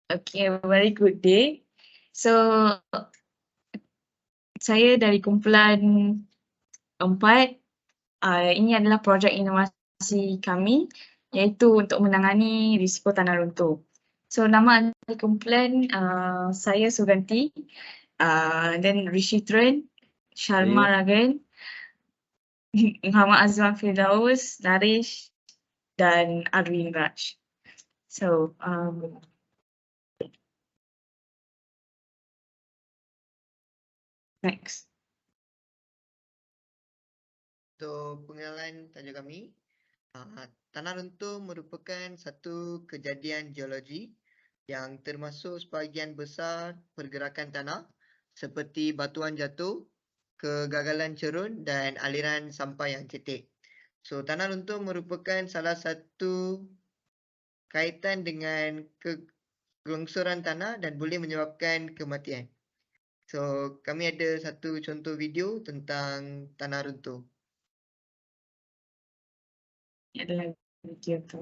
Okay, very good day. So, saya dari kumpulan 4. Ini adalah projek inovasi kami iaitu untuk menangani risiko tanah runtuh. So, nama ahli kumpulan saya Suganti, then Rishi Tren, Shalma Ragan, Muhammad Azwan Firdaus, Naresh dan Arwin Raj. So, next. Untuk pengenalan tajuk kami, tanah runtuh merupakan satu kejadian geologi yang termasuk sebahagian besar pergerakan tanah seperti batuan jatuh, kegagalan cerun dan aliran sampah yang cetek. So, tanah runtuh merupakan salah satu kaitan dengan kelongsoran tanah dan boleh menyebabkan kematian. So, kami ada satu contoh video tentang tanah runtuh. Ini adalah video tu.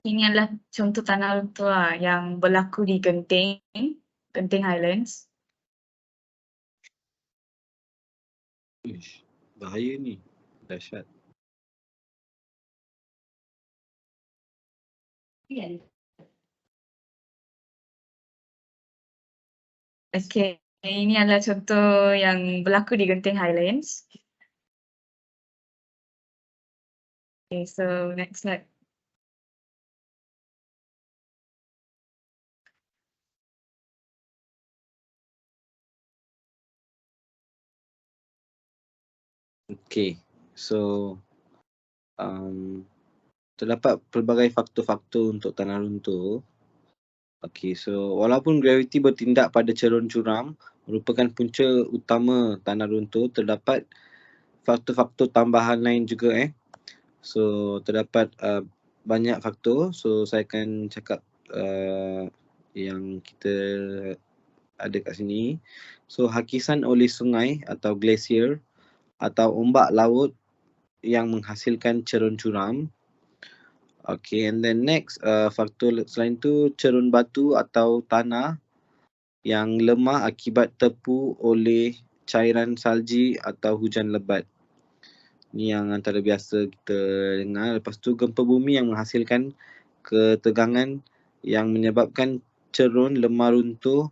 Ini adalah contoh tanah runtuh yang berlaku di Genting Highlands. Uish, bahaya ni. Dahsyat. Okay, ini adalah contoh yang berlaku di Genting Highlands. Okay, so next slide. Okay, so terdapat pelbagai faktor-faktor untuk tanah runtuh. Okay, so walaupun graviti bertindak pada cerun curam merupakan punca utama tanah runtuh, terdapat faktor-faktor tambahan lain juga. So terdapat banyak faktor. So saya akan cakap yang kita ada kat sini. So hakisan oleh sungai atau glacier atau ombak laut yang menghasilkan cerun curam. Okay, and then next faktor selain tu cerun batu atau tanah yang lemah akibat terpu oleh cairan salji atau hujan lebat. Ni yang antara biasa kita dengar. Lepas tu gempa bumi yang menghasilkan ketegangan yang menyebabkan cerun lemah runtuh.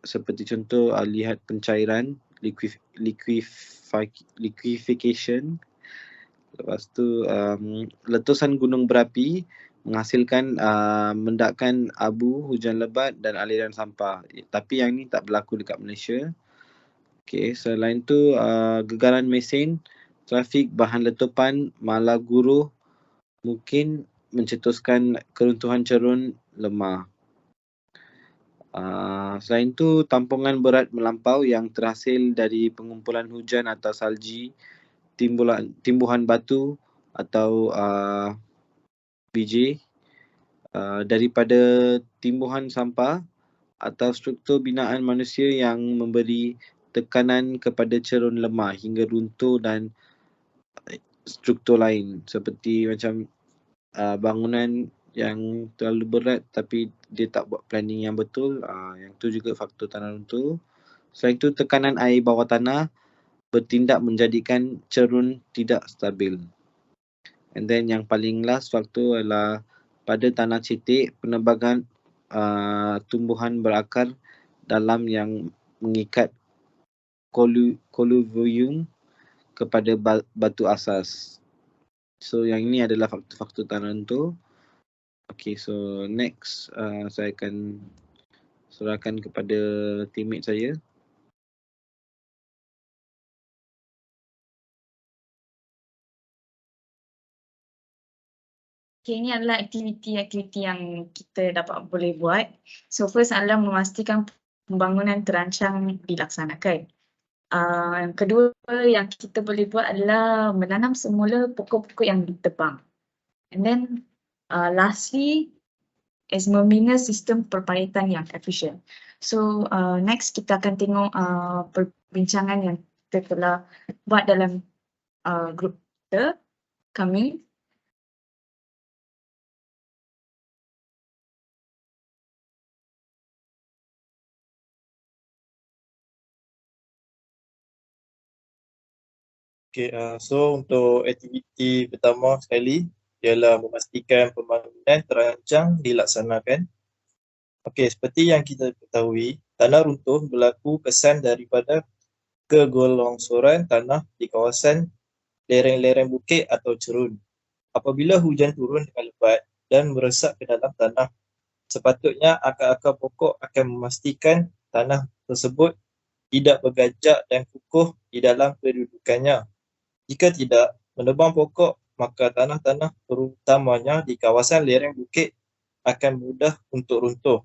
Seperti contoh lihat pencairan liquefaction. Lepas tu letusan gunung berapi menghasilkan mendakan abu, hujan lebat dan aliran sampah. Tapi yang ni tak berlaku dekat Malaysia. Okay, selain tu gegaran mesin, trafik, bahan letupan, mala guruh mungkin mencetuskan keruntuhan cerun lemah. Selain tu tampungan berat melampau yang terhasil dari pengumpulan hujan atau salji, timbuhan batu atau biji daripada timbuhan sampah atau struktur binaan manusia yang memberi tekanan kepada cerun lemah hingga runtuh dan struktur lain seperti macam bangunan yang terlalu berat tapi dia tak buat planning yang betul, yang tu juga faktor tanah runtuh. Selain tu tekanan air bawah tanah bertindak menjadikan cerun tidak stabil. And then yang paling last faktor adalah pada tanah cetek, penebangan tumbuhan berakar dalam yang mengikat colluvium kepada batu asas. So yang ini adalah faktor-faktor tanah runtuh. Okay, so next saya akan serahkan kepada teammate saya. Okay, ini adalah aktiviti-aktiviti yang kita boleh buat. So first adalah memastikan pembangunan terancang dilaksanakan. Yang kedua yang kita boleh buat adalah menanam semula pokok-pokok yang ditebang. And then lastly, as membina sistem perparitan yang efisien. So next kita akan tengok perbincangan yang kita telah buat dalam grup kita, kami. Okay, so untuk aktiviti pertama sekali ialah memastikan pembangunan terancang dilaksanakan. Okey, seperti yang kita ketahui, tanah runtuh berlaku kesan daripada kegolongsoran tanah di kawasan lereng-lereng bukit atau cerun. Apabila hujan turun dengan lebat dan meresap ke dalam tanah, sepatutnya akar-akar pokok akan memastikan tanah tersebut tidak bergajak dan kukuh di dalam kedudukannya. Jika tidak, menebang pokok, maka tanah-tanah terutamanya di kawasan lereng bukit akan mudah untuk runtuh.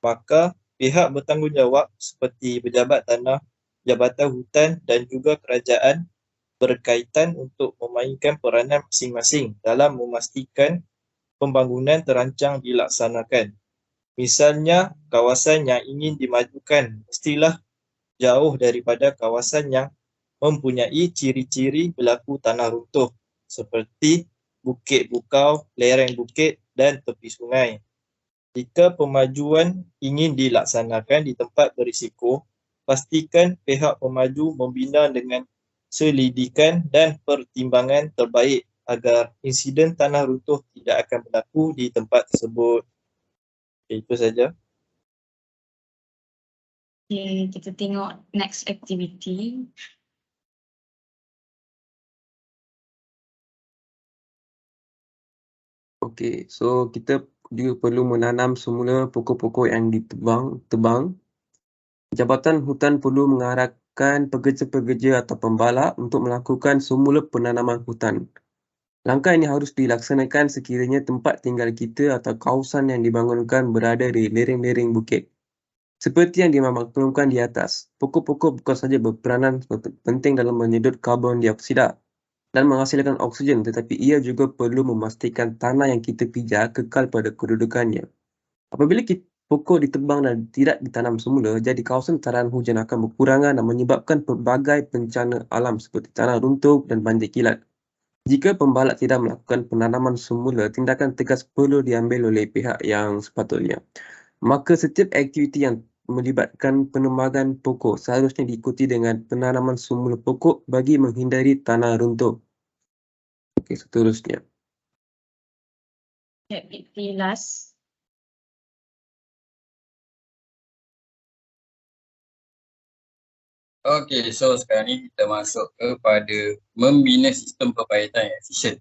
Maka pihak bertanggungjawab seperti pejabat tanah, jabatan hutan dan juga kerajaan berkaitan untuk memainkan peranan masing-masing dalam memastikan pembangunan terancang dilaksanakan. Misalnya, kawasan yang ingin dimajukan mestilah jauh daripada kawasan yang mempunyai ciri-ciri berlaku tanah runtuh seperti bukit bukau, lereng bukit dan tepi sungai. Jika pemajuan ingin dilaksanakan di tempat berisiko, pastikan pihak pemaju membina dengan selidikan dan pertimbangan terbaik agar insiden tanah runtuh tidak akan berlaku di tempat tersebut. Itu saja. Okay, kita tengok next activity. Okey, so kita juga perlu menanam semula pokok-pokok yang ditebang. Jabatan Hutan perlu mengarahkan pekerja-pekerja atau pembalak untuk melakukan semula penanaman hutan. Langkah ini harus dilaksanakan sekiranya tempat tinggal kita atau kawasan yang dibangunkan berada di lereng-lereng bukit. Seperti yang dimaklumkan di atas, pokok-pokok bukan sahaja berperanan penting dalam menyedot karbon dioksida dan menghasilkan oksigen, tetapi ia juga perlu memastikan tanah yang kita pijak kekal pada kedudukannya. Apabila pokok ditebang dan tidak ditanam semula, jadi kawasan taran hujan akan berkurangan dan menyebabkan pelbagai bencana alam seperti tanah runtuh dan banjir kilat. Jika pembalak tidak melakukan penanaman semula, tindakan tegas perlu diambil oleh pihak yang sepatutnya. Maka setiap aktiviti yang melibatkan penebangan pokok seharusnya diikuti dengan penanaman semula pokok bagi menghindari tanah runtuh. Okey, seterusnya. Activity last. Okey, so sekarang ni kita masuk kepada membina sistem perparitan yang efisien.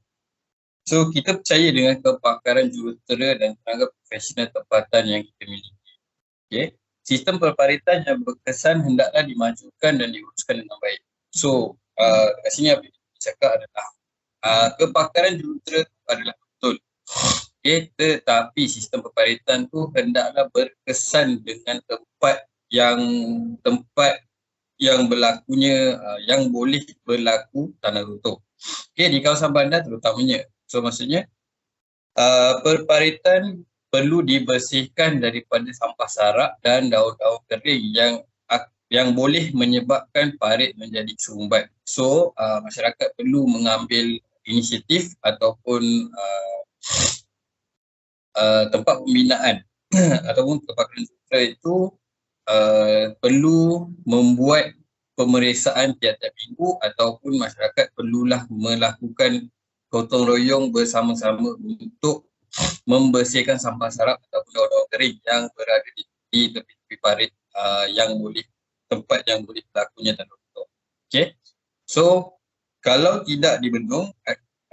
So kita percaya dengan kepakaran jurutera dan tenaga profesional tempatan yang kita miliki. Okay. Sistem perparitan yang berkesan hendaklah dimajukan dan diuruskan dengan baik. So kat sini apa yang kita cakap adalah kepakaran jurutera adalah betul. Okay. Tetapi sistem perparitan tu hendaklah berkesan dengan tempat yang berlakunya, yang boleh berlaku tanah runtuh. Okay, di kawasan bandar terutamanya. So maksudnya perparitan perlu dibersihkan daripada sampah sarak dan daun-daun kering yang boleh menyebabkan parit menjadi sumbat. So masyarakat perlu mengambil inisiatif ataupun tempat pembinaan ataupun kepakaran jurutera itu perlu membuat pemeriksaan tiap-tiap minggu ataupun masyarakat perlulah melakukan gotong royong bersama-sama untuk membersihkan sampah sarap ataupun daun-daun kering yang berada di tepi-tepi parit tempat yang boleh berlakunya tanah runtuh. Okay. So kalau tidak dibendung,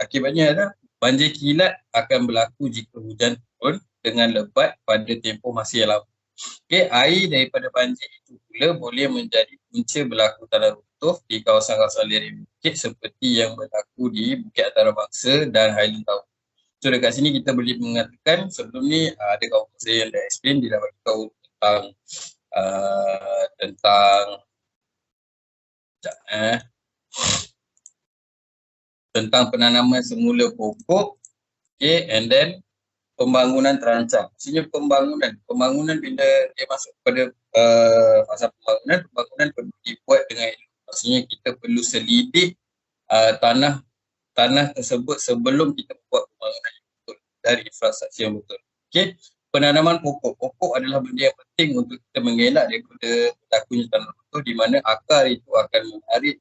akibatnya adalah banjir kilat akan berlaku jika hujan turun dengan lebat pada tempoh masa yang lama. Okay, air daripada banjir itu pula boleh menjadi punca berlaku tanah runtuh di kawasan-kawasan lereng bukit seperti yang berlaku di Bukit Antarabangsa dan Highland Tower. So dekat sini kita boleh mengatakan sebelum ni ada kawan saya yang dah explain, dia dah bagi tahu tentang penanaman semula pokok, okay, and then pembangunan terancang. Maksudnya pembangunan bila dia masuk pada fasa pembangunan perlu dibuat dengan elok. Maksudnya kita perlu selidik tanah tersebut sebelum kita buat pembangunan yang betul dari infrastruktur yang betul. Okey, penanaman pokok adalah benda yang penting untuk kita mengelak daripada berlakunya tanah runtuh di mana akar itu akan menarik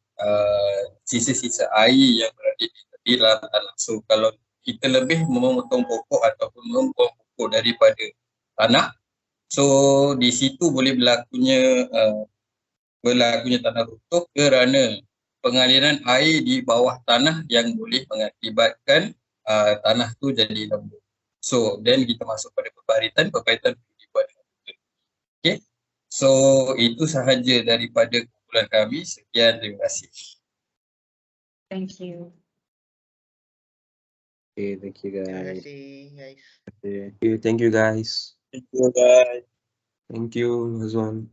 sisa-sisa air yang berada di dalam tanah. So kalau kita lebih memotong pokok ataupun membuang pokok daripada tanah, so di situ boleh berlakunya tanah runtuh kerana pengaliran air di bawah tanah yang boleh mengakibatkan tanah tu jadi lembut. So then kita masuk pada pembaritan perlu dibuat dengan betul. Okay, so itu sahaja daripada kumpulan kami. Sekian, terima kasih. Thank you. Okay, thank you Terima guys. kasih guys. Okay. Thank you guys. Thank you guys. Thank you Azwan.